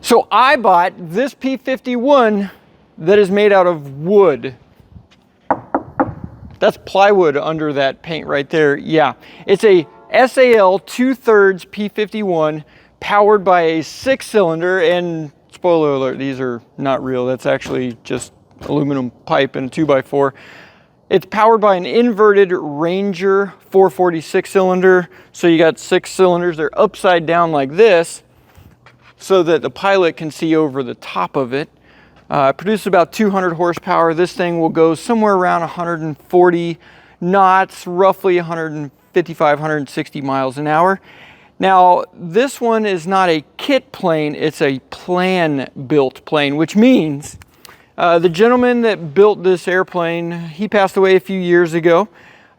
So I bought this P51 that is made out of wood. That's plywood under that paint right there. Yeah, it's a SAL 2/3 P51 powered by a 6-cylinder, and spoiler alert, these are not real. That's actually just aluminum pipe and a 2x4. It's powered by an inverted Ranger 446 cylinder. So you got 6 cylinders, they're upside down like this so that the pilot can see over the top of it. Produces about 200 horsepower. This thing will go somewhere around 140 knots, roughly 155, 160 miles an hour. Now, this one is not a kit plane, it's a plan-built plane, which means the gentleman that built this airplane, he passed away a few years ago.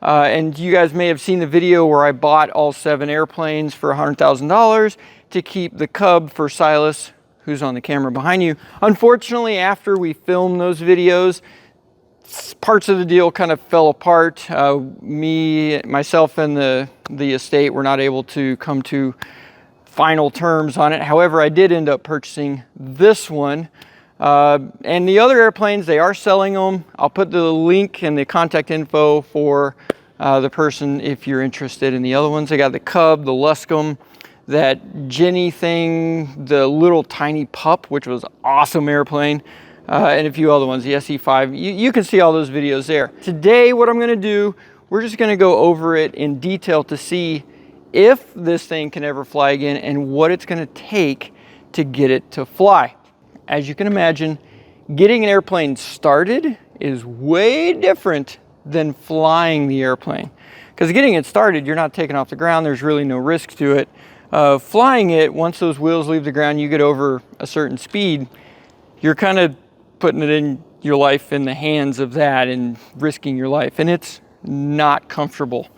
And you guys may have seen the video where I bought all 7 airplanes for $100,000 to keep the Cub for Silas, who's on the camera behind you. Unfortunately, after we filmed those videos, parts of the deal kind of fell apart. Myself and the estate were not able to come to final terms on it. However, I did end up purchasing this one. And the other airplanes, they are selling them. I'll put the link and the contact info for the person if you're interested in the other ones. I got the Cub, the Luscombe, that Jenny thing, the little tiny pup, which was awesome airplane, and a few other ones, the SE5. You can see all those videos there. Today, what I'm gonna do, we're just gonna go over it in detail to see if this thing can ever fly again and what it's gonna take to get it to fly. As you can imagine, getting an airplane started is way different than flying the airplane. Because getting it started, you're not taking off the ground, there's really no risk to it. Flying it, once those wheels leave the ground, you get over a certain speed, you're kind of putting it in your life in the hands of that and risking your life, and it's not comfortable.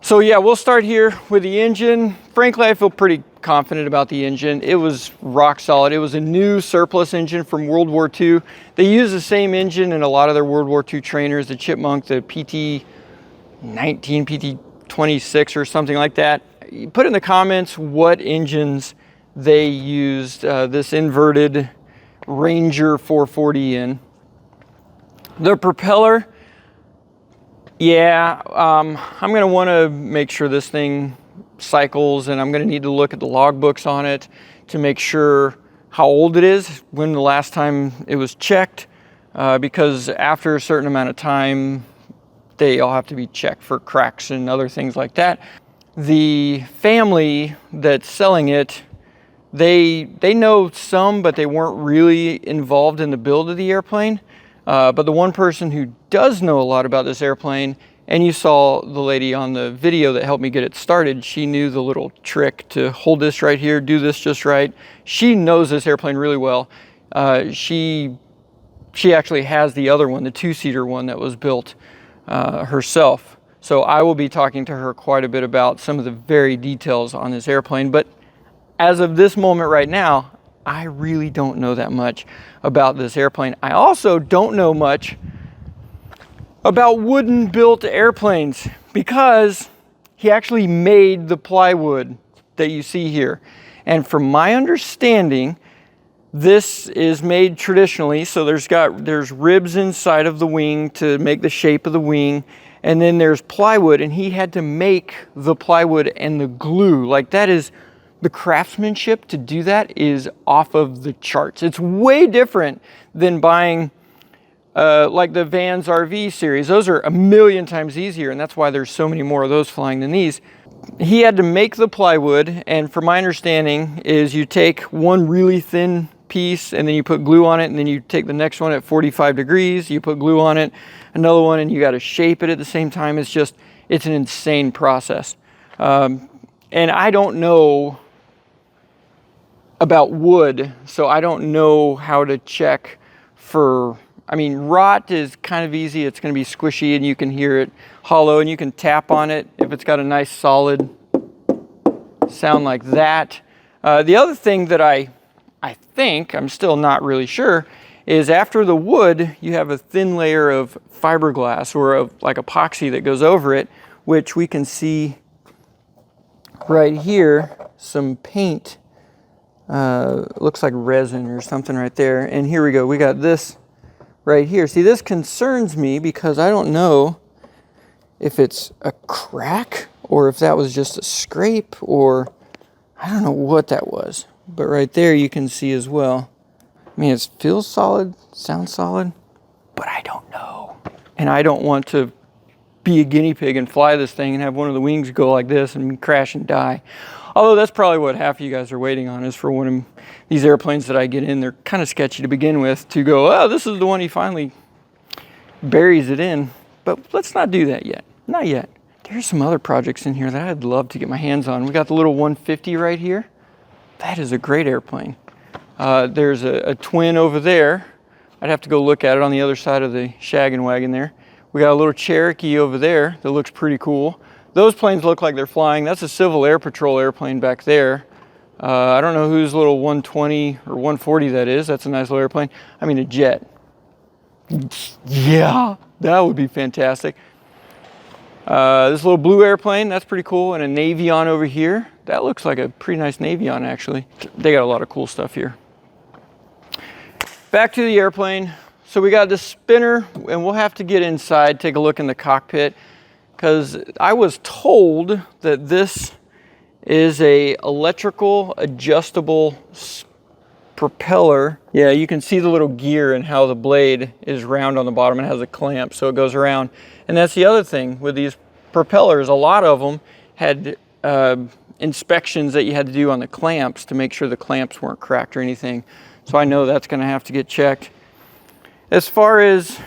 So yeah, we'll start here with the engine. Frankly, I feel pretty confident about the engine. It was rock solid. It was a new surplus engine from World War II. They use the same engine in a lot of their World War II trainers, the Chipmunk, the PT-19, PT-26 or something like that. You put in the comments what engines they used this inverted Ranger 440 in. The propeller, yeah, I'm gonna wanna make sure this thing cycles, and I'm gonna need to look at the logbooks on it to make sure how old it is, when the last time it was checked, because after a certain amount of time, they all have to be checked for cracks and other things like that. The family that's selling it, they know some, but they weren't really involved in the build of the airplane. But the one person who does know a lot about this airplane, and you saw the lady on the video that helped me get it started, she knew the little trick to hold this right here, do this just right. She knows this airplane really well. She actually has the other one, the 2-seater one that was built herself. So I will be talking to her quite a bit about some of the very details on this airplane. But as of this moment right now, I really don't know that much about this airplane. I also don't know much about wooden built airplanes because he actually made the plywood that you see here. And from my understanding, this is made traditionally. So there's ribs inside of the wing to make the shape of the wing. And then there's plywood, and he had to make the plywood and the glue. Like, that is, the craftsmanship to do that is off of the charts. It's way different than buying like the Vans RV series. Those are a million times easier, and that's why there's so many more of those flying than these. He had to make the plywood, and from my understanding is you take one really thin piece and then you put glue on it, and then you take the next one at 45 degrees, you put glue on it, another one, and you got to shape it at the same time. It's an insane process. And I don't know about wood, so I don't know how to check for, I mean, rot is kind of easy. It's going to be squishy and you can hear it hollow, and you can tap on it if it's got a nice solid sound like that. The other thing that I think, I'm still not really sure, is after the wood, you have a thin layer of fiberglass or like epoxy that goes over it, which we can see right here, some paint looks like resin or something right there. And here we go, we got this right here. See, this concerns me because I don't know if it's a crack or if that was just a scrape, or I don't know what that was. But right there you can see as well. I mean, it feels solid, sounds solid, but I don't know. And I don't want to be a guinea pig and fly this thing and have one of the wings go like this and crash and die. Although that's probably what half of you guys are waiting on, is for one of these airplanes that I get in. They're kind of sketchy to begin with, to go, oh, this is the one he finally buries it in. But let's not do that yet. Not yet. There's some other projects in here that I'd love to get my hands on. We got the little 150 right here. That is a great airplane. There's a twin over there. I'd have to go look at it on the other side of the shaggin' wagon there. We got a little Cherokee over there that looks pretty cool. Those planes look like they're flying. That's a Civil Air Patrol airplane back there. I don't know whose little 120 or 140 that is. That's a nice little airplane. I mean, a jet. Yeah, that would be fantastic. This little blue airplane, that's pretty cool. And a Navion over here. That looks like a pretty nice Navion, actually. They got a lot of cool stuff here. Back to the airplane. So we got this spinner, and we'll have to get inside, take a look in the cockpit, because I was told that this is a electrical adjustable propeller. Yeah, you can see the little gear and how the blade is round on the bottom and has a clamp, so it goes around. And that's the other thing with these propellers. A lot of them had inspections that you had to do on the clamps to make sure the clamps weren't cracked or anything. So I know that's going to have to get checked. As far as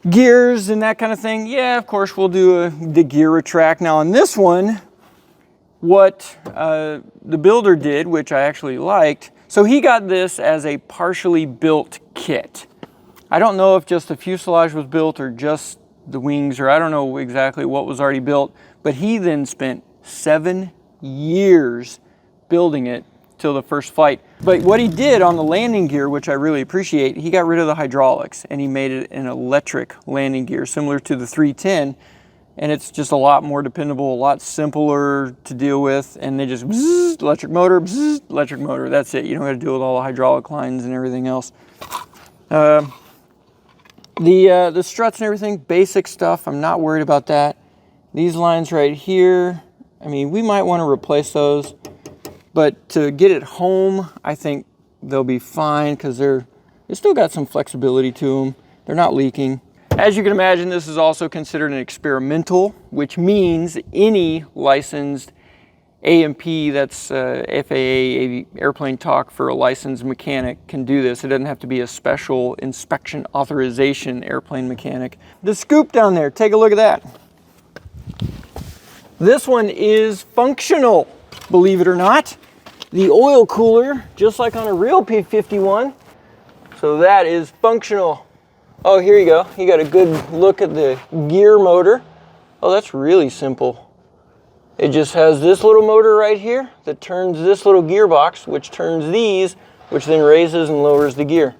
gears and that kind of thing, yeah, of course we'll do the gear retract. Now on this one, what the builder did, which I actually liked, so he got this as a partially built kit. I don't know if just the fuselage was built or just the wings, or I don't know exactly what was already built, but he then spent 7 years building it till the first flight. But what he did on the landing gear, which I really appreciate, he got rid of the hydraulics and he made it an electric landing gear similar to the 310, and it's just a lot more dependable, a lot simpler to deal with, and they just bzzz, electric motor, bzzz, electric motor, that's it. You don't have to deal with all the hydraulic lines and everything else. The struts and everything, basic stuff, I'm not worried about that. These lines right here, I mean, we might want to replace those. But to get it home, I think they'll be fine because they still got some flexibility to them. They're not leaking. As you can imagine, this is also considered an experimental, which means any licensed A&P, that's FAA airplane talk for a licensed mechanic, can do this. It doesn't have to be a special inspection authorization airplane mechanic. The scoop down there, take a look at that. This one is functional, believe it or not. The oil cooler, just like on a real P51. So that is functional. Oh, here you go. You got a good look at the gear motor. Oh, that's really simple. It just has this little motor right here that turns this little gearbox, which turns these, which then raises and lowers the gear.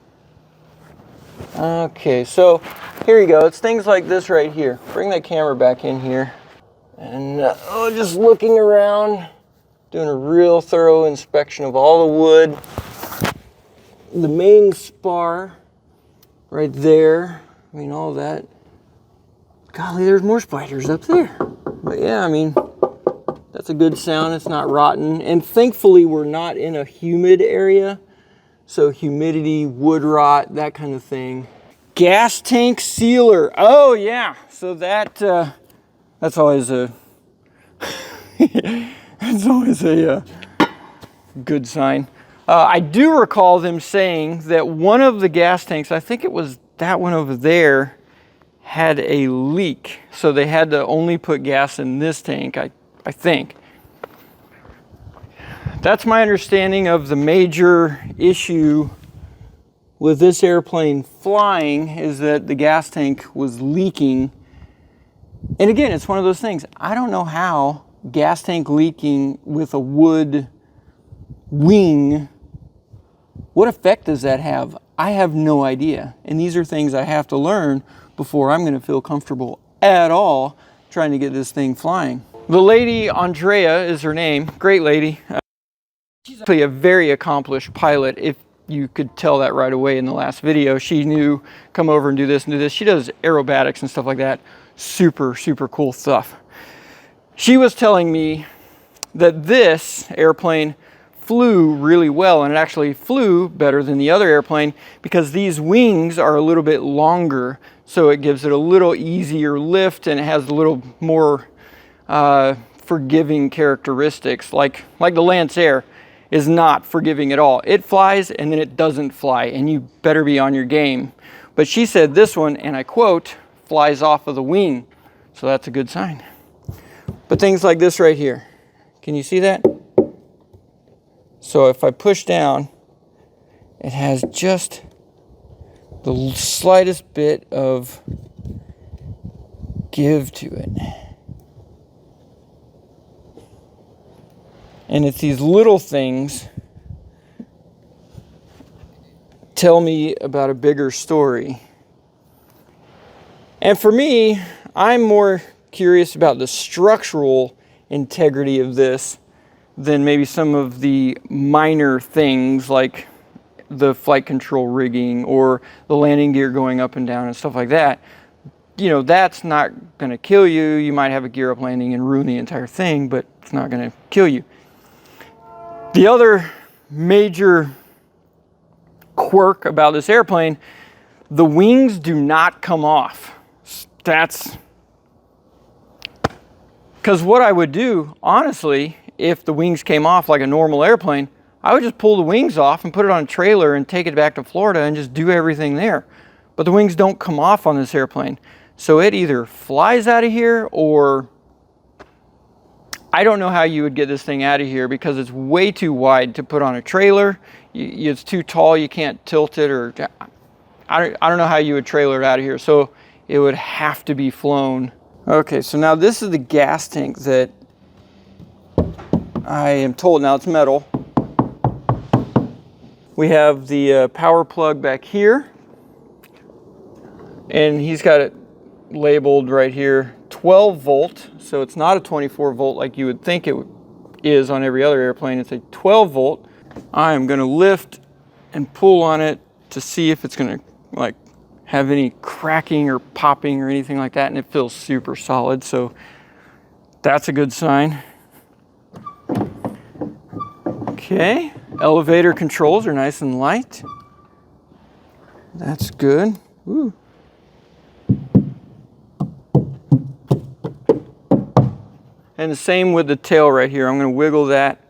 Okay, so here you go. It's things like this right here. Bring that camera back in here. And just looking around, doing a real thorough inspection of all the wood. The main spar right there. I mean, all that. Golly, there's more spiders up there. But yeah, I mean, that's a good sound. It's not rotten. And thankfully, we're not in a humid area. So humidity, wood rot, that kind of thing. Gas tank sealer. Oh yeah. So that's always a it's always a good sign. I do recall them saying that one of the gas tanks, I think it was that one over there, had a leak. So they had to only put gas in this tank, I think. That's my understanding of the major issue with this airplane flying, is that the gas tank was leaking. And again, it's one of those things. I don't know how gas tank leaking with a wood wing, what effect does that have? I have no idea. And these are things I have to learn before I'm going to feel comfortable at all trying to get this thing flying. The lady, Andrea is her name, great lady. She's Actually, a very accomplished pilot, if you could tell that right away in the last video. She knew, come over and do this and do this. She does aerobatics and stuff like that. Super, super cool stuff. She was telling me that this airplane flew really well, and it actually flew better than the other airplane because these wings are a little bit longer, so it gives it a little easier lift, and it has a little more forgiving characteristics. Like the Lance Air is not forgiving at all. It flies and then it doesn't fly, and you better be on your game. But she said this one, and I quote, flies off of the wing, so that's a good sign. But things like this right here, can you see that? So if I push down, it has just the slightest bit of give to it. And it's these little things tell me about a bigger story. And for me, I'm more curious about the structural integrity of this than maybe some of the minor things like the flight control rigging or the landing gear going up and down and stuff like that. You know, that's not going to kill you. You might have a gear up landing and ruin the entire thing, but it's not going to kill you. The other major quirk about this airplane, the wings do not come off. That's because what I would do, honestly, if the wings came off like a normal airplane, I would just pull the wings off and put it on a trailer and take it back to Florida and just do everything there. But the wings don't come off on this airplane. So it either flies out of here, or I don't know how you would get this thing out of here because it's way too wide to put on a trailer. It's too tall, you can't tilt it, or I don't know how you would trailer it out of here. So it would have to be flown. Okay, so now this is the gas tank that I am told, now it's metal. We have the power plug back here, and he's got it labeled right here 12 volt, so it's not a 24 volt like you would think it is on every other airplane. It's a 12 volt. I am going to lift and pull on it to see if it's going to like have any cracking or popping or anything like that, and it feels super solid, so that's a good sign. Okay, elevator controls are nice and light. That's good. Ooh. And the same with the tail right here. I'm going to wiggle that.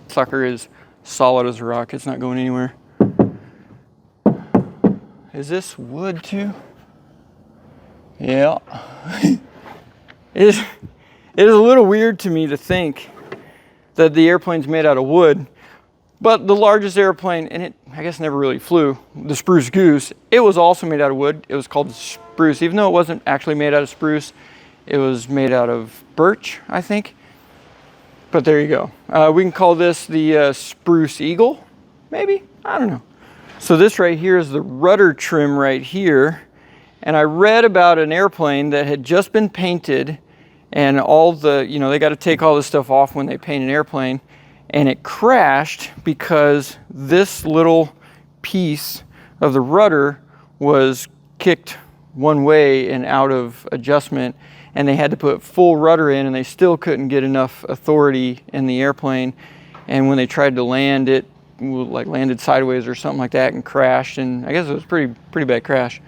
Sucker is solid as a rock. It's not going anywhere. Is this wood too? Yeah. It is a little weird to me to think that the airplane's made out of wood, but the largest airplane, and it I guess never really flew, the Spruce Goose, it was also made out of wood. It was called spruce, even though it wasn't actually made out of spruce. It was made out of birch, I think. But there you go. We can call this the Spruce Eagle, maybe? I don't know. So this right here is the rudder trim right here. And I read about an airplane that had just been painted, and all the, you know, they got to take all this stuff off when they paint an airplane. And it crashed because this little piece of the rudder was kicked one way and out of adjustment, and they had to put full rudder in, and they still couldn't get enough authority in the airplane. And when they tried to land, it like landed sideways or something like that and crashed, and I guess it was pretty bad crash.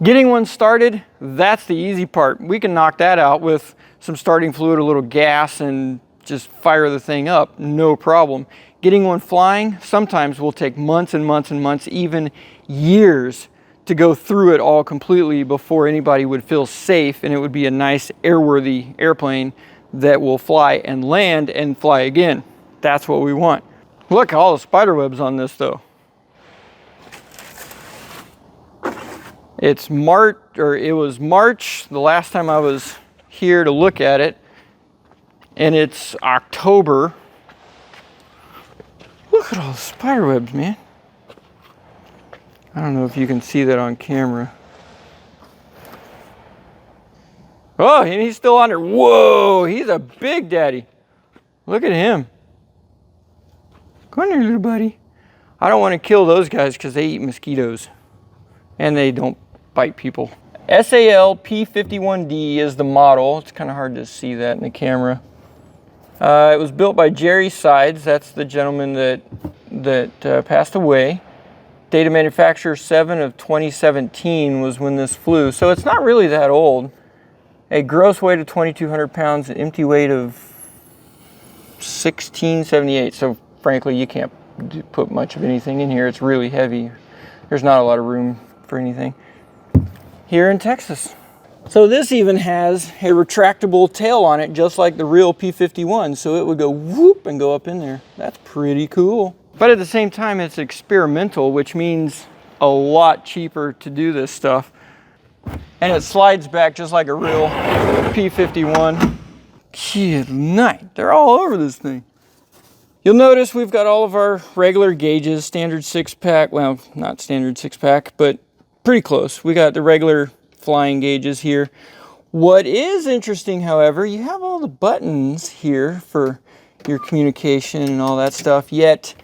Getting one started, that's the easy part. We can knock that out with some starting fluid, a little gas, and just fire the thing up, no problem. Getting one flying sometimes will take months and months and months, even years, to go through it all completely before anybody would feel safe, and it would be a nice airworthy airplane that will fly and land and fly again. That's what we want. Look at all the spider webs on this though. It's March, or it was March the last time I was here to look at it, and it's October. Look at all the spider webs, man. I don't know if you can see that on camera. Oh, and he's still under. Whoa, he's a big daddy. Look at him. Come on here, little buddy. I don't want to kill those guys because they eat mosquitoes and they don't bite people. SAL P51D is the model. It's kind of hard to see that in the camera. It was built by Jerry Sides. That's the gentleman that passed away. Date of manufacture 7 of 2017 was when this flew. So it's not really that old. A gross weight of 2,200 pounds, an empty weight of 1678. So frankly, you can't put much of anything in here. It's really heavy. There's not a lot of room for anything here in Texas. So this even has a retractable tail on it, just like the real P51. So it would go whoop and go up in there. That's pretty cool. But at the same time, it's experimental, which means a lot cheaper to do this stuff. And it slides back just like a real P51. Good night. They're all over this thing. You'll notice we've got all of our regular gauges, standard 6-pack. Well, not standard 6-pack, but pretty close. We got the regular flying gauges here. What is interesting, however, you have all the buttons here for your communication and all that stuff, yet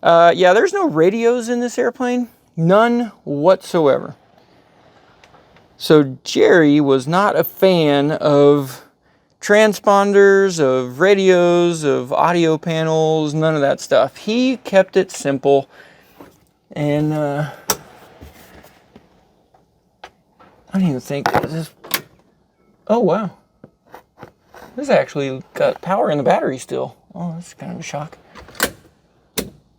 yeah, there's no radios in this airplane. None whatsoever. So Jerry was not a fan of transponders, of radios, of audio panels, none of that stuff. He kept it simple. And I don't even think this. Oh wow, this actually got power in the battery still. Oh, that's kind of a shock.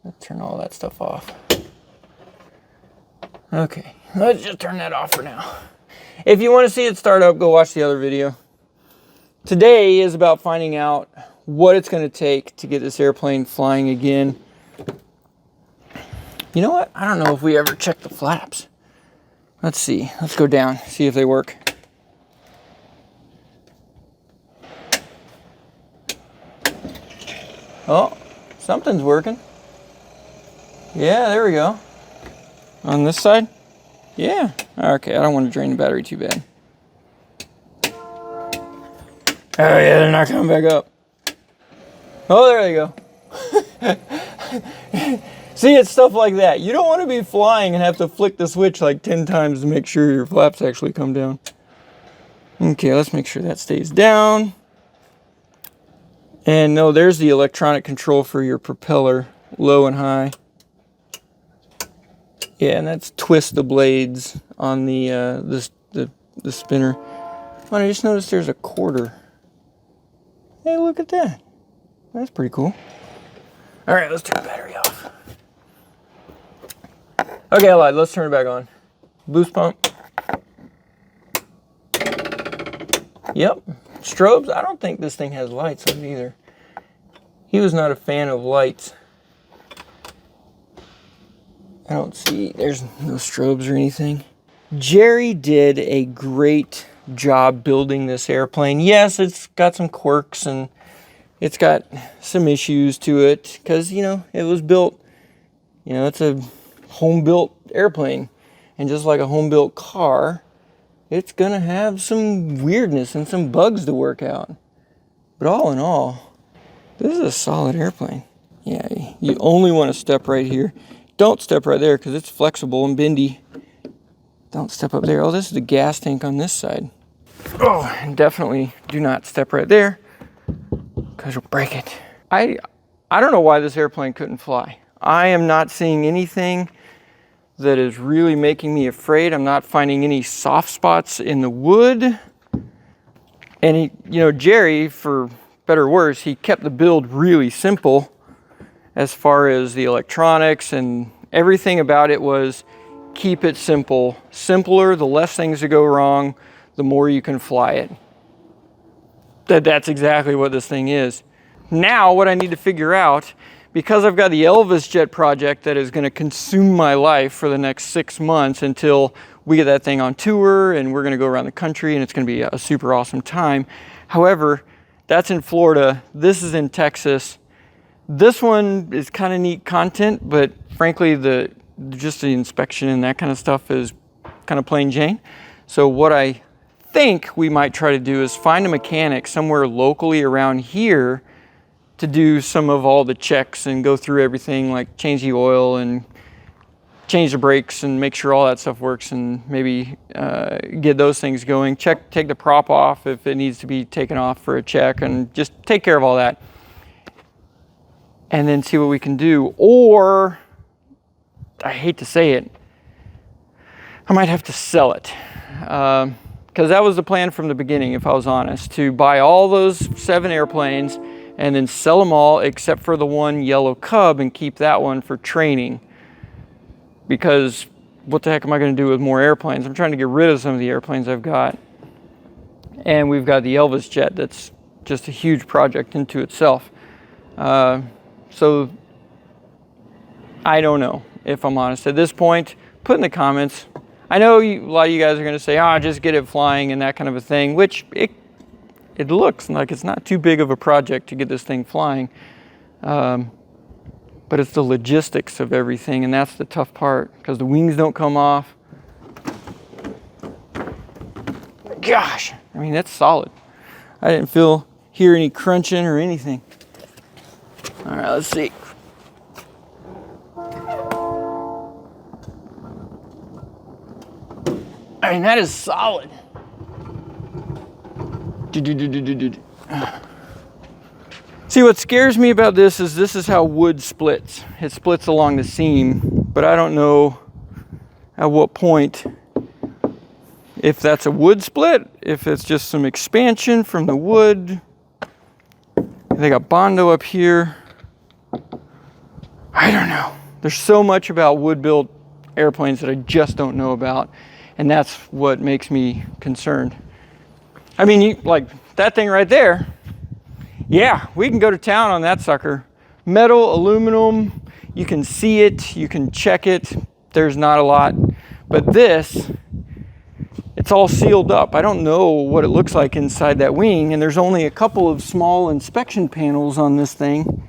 Let's turn all that stuff off. Okay, let's just turn that off for now. If you want to see it start up, go watch the other video. Today is about finding out what it's going to take to get this airplane flying again. You know what? I don't know if we ever checked the flaps. Let's see. Let's go down, see if they work. Oh, something's working. Yeah, there we go. On this side? Yeah. Okay, I don't want to drain the battery too bad. Oh yeah, they're not coming back up. Oh, there they go. See, it's stuff like that. You don't want to be flying and have to flick the switch like 10 times to make sure your flaps actually come down. Okay, let's make sure that stays down. And no, there's the electronic control for your propeller, low and high. Yeah, and that's twist the blades on the the spinner. Oh, I just noticed there's a quarter. Hey, look at that. That's pretty cool. All right, let's turn the battery off. Okay, I lied. Let's turn it back on. Boost pump. Yep. Strobes. I don't think this thing has lights on it either. He was not a fan of lights. I don't see, there's no strobes or anything. Jerry did a great job building this airplane. Yes, it's got some quirks and it's got some issues to it because, you know, it was built, you know, it's a home-built airplane. And just like a home-built car, it's going to have some weirdness and some bugs to work out. But all in all, this is a solid airplane. Yeah, you only want to step right here. Don't step right there because it's flexible and bendy. Don't step up there. Oh, this is the gas tank on this side. Oh, and definitely do not step right there because you'll break it. I don't know why this airplane couldn't fly. I am not seeing anything that is really making me afraid. I'm not finding any soft spots in the wood. And he, you know, Jerry, for better or worse, he kept the build really simple as far as the electronics, and everything about it was keep it simple. Simpler, the less things that go wrong, the more you can fly it. That's exactly what this thing is. Now what I need to figure out, because I've got the Elvis jet project that is going to consume my life for the next 6 months until we get that thing on tour and we're going to go around the country and it's going to be a super awesome time. However, that's in Florida. This is in Texas. This one is kind of neat content, but frankly, just the inspection and that kind of stuff is kind of plain Jane. So what I think we might try to do is find a mechanic somewhere locally around here to do some of all the checks and go through everything, like change the oil and change the brakes and make sure all that stuff works, and maybe get those things going. Take the prop off if it needs to be taken off for a check, and just take care of all that. And then see what we can do. Or, I hate to say it, I might have to sell it. Because that was the plan from the beginning, if I was honest, to buy all those 7 airplanes and then sell them all except for the one yellow Cub and keep that one for training. Because what the heck am I going to do with more airplanes? I'm trying to get rid of some of the airplanes I've got. And we've got the Elvis jet that's just a huge project into itself. So I don't know, if I'm honest. At this point, put in the comments. I know a lot of you guys are going to say, just get it flying and that kind of a thing, which it looks like it's not too big of a project to get this thing flying. But it's the logistics of everything, and that's the tough part, because the wings don't come off. Gosh, I mean, that's solid. I didn't hear any crunching or anything. All right, let's see. I mean, that is solid. See, what scares me about this is how wood splits. It splits along the seam, but I don't know at what point, if that's a wood split, if it's just some expansion from the wood. They got Bondo up here. I don't know. There's so much about wood-built airplanes that I just don't know about, and that's what makes me concerned. I mean, like that thing right there, yeah, we can go to town on that sucker. Metal, aluminum, you can see it, you can check it, there's not a lot. But this, it's all sealed up. I don't know what it looks like inside that wing, and there's only a couple of small inspection panels on this thing.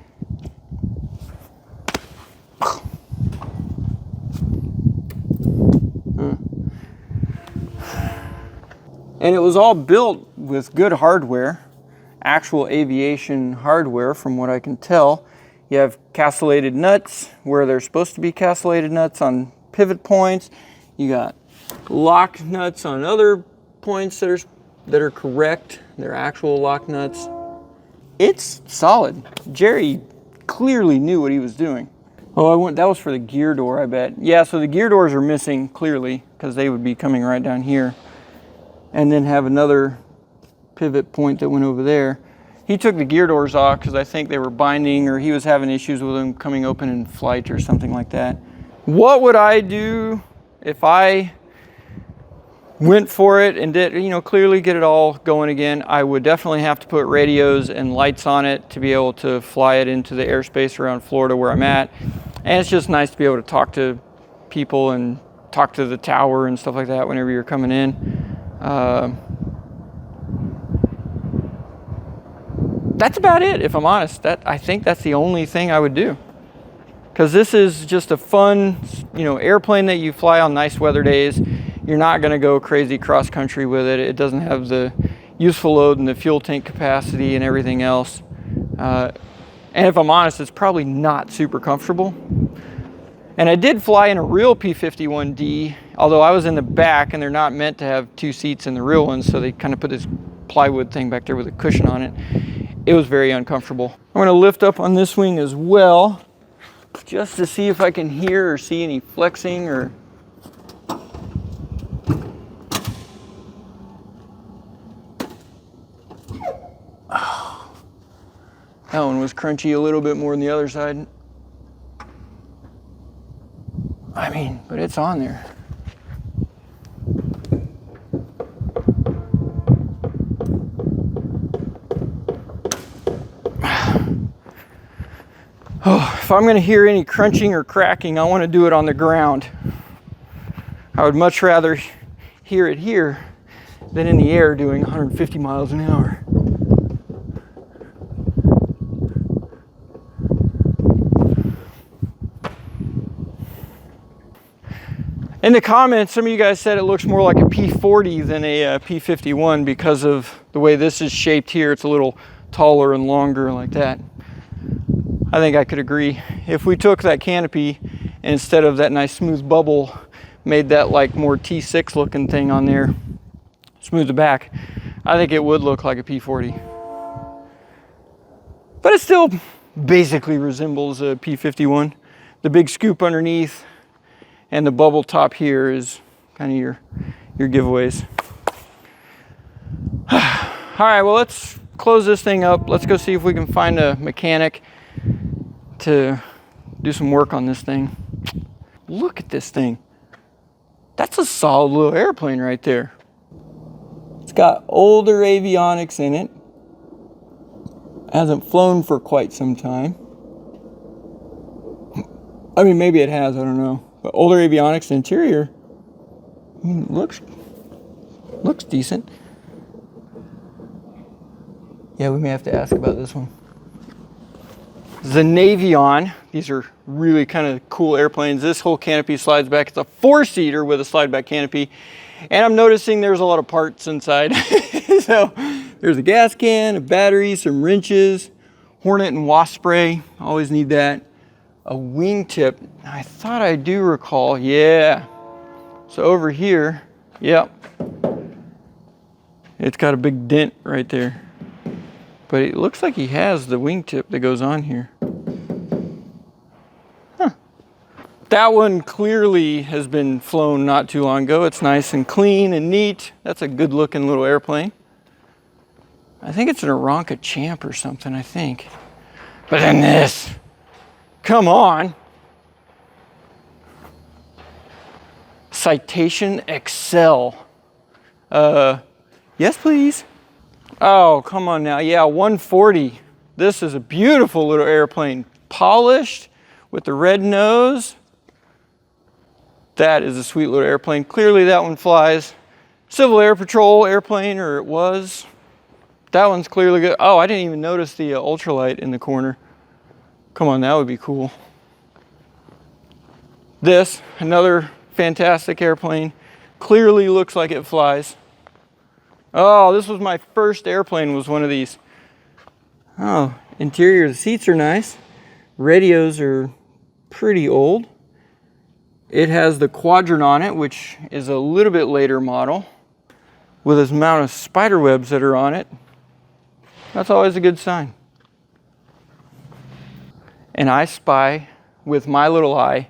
And it was all built with good hardware, actual aviation hardware from what I can tell. You have castellated nuts where they're supposed to be castellated nuts on pivot points. You got lock nuts on other points that are correct. They're actual lock nuts. It's solid. Jerry clearly knew what he was doing. Oh, that was for the gear door, I bet. Yeah, so the gear doors are missing clearly because they would be coming right down here. And then have another pivot point that went over there. He took the gear doors off because I think they were binding, or he was having issues with them coming open in flight or something like that. What would I do if I went for it and did, clearly get it all going again? I would definitely have to put radios and lights on it to be able to fly it into the airspace around Florida where I'm at. And it's just nice to be able to talk to people and talk to the tower and stuff like that whenever you're coming in. That's about it, if I'm honest. I think that's the only thing I would do. Because this is just a fun, airplane that you fly on nice weather days. You're not going to go crazy cross country with it. It doesn't have the useful load and the fuel tank capacity and everything else. And if I'm honest, it's probably not super comfortable. And I did fly in a real P51D, although I was in the back, and they're not meant to have 2 seats in the real ones, so they kind of put this plywood thing back there with a cushion on it. It was very uncomfortable. I'm going to lift up on this wing as well, just to see if I can hear or see any flexing or... Oh, that one was crunchy a little bit more than the other side. But it's on there. Oh, if I'm going to hear any crunching or cracking, I want to do it on the ground. I would much rather hear it here than in the air doing 150 miles an hour. In the comments, some of you guys said it looks more like a P40 than a P51 because of the way this is shaped here. It's a little taller and longer like that. I think I could agree. If we took that canopy and instead of that nice smooth bubble, made that like more T6 looking thing on there, smooth the back, I think it would look like a P40. But it still basically resembles a P51. The big scoop underneath and the bubble top here is kind of your giveaways. All right, well, let's close this thing up. Let's go see if we can find a mechanic to do some work on this thing. Look at this thing. That's a solid little airplane right there. It's got older avionics in it. Hasn't flown for quite some time. I mean, maybe it has, I don't know. But older avionics, the interior, I mean, looks decent. Yeah, we may have to ask about this one. The Navion. These are really kind of cool airplanes. This whole canopy slides back. It's a 4-seater with a slide back canopy. And I'm noticing there's a lot of parts inside. So there's a gas can, a battery, some wrenches, Hornet and Wasp spray. Always need that. A wingtip. I thought I do recall. Yeah. So over here, yep. It's got a big dent right there. But it looks like he has the wingtip that goes on here. Huh. That one clearly has been flown not too long ago. It's nice and clean and neat. That's a good looking little airplane. I think it's an Aranca Champ or something, I think. But then this, come on. Citation Excel. Yes, please. Oh, come on now. Yeah, 140. This is a beautiful little airplane. Polished with the red nose. That is a sweet little airplane. Clearly that one flies. Civil Air Patrol airplane, or it was. That one's clearly good. Oh, I didn't even notice the ultralight in the corner. Come on, that would be cool. This, another fantastic airplane. Clearly looks like it flies. Oh, this was my first airplane, was one of these. Oh, interior, the seats are nice. Radios are pretty old. It has the quadrant on it, which is a little bit later model, with this amount of spider webs that are on it. That's always a good sign. And I spy, with my little eye,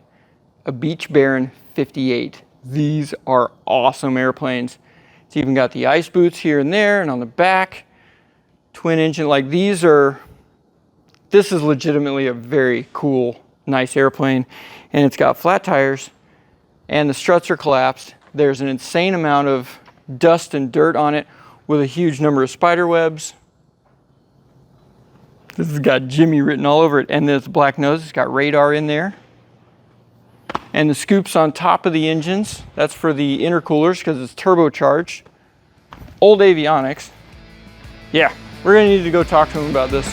a Beech Baron 58. These are awesome airplanes. It's even got the ice boots here and there, and on the back, twin engine. Like this is legitimately a very cool, nice airplane. And it's got flat tires, and the struts are collapsed. There's an insane amount of dust and dirt on it with a huge number of spider webs. This has got Jimmy written all over it, and this black nose, it's got radar in there. And the scoops on top of the engines, that's for the intercoolers because it's turbocharged. Old avionics. Yeah, we're gonna need to go talk to him about this.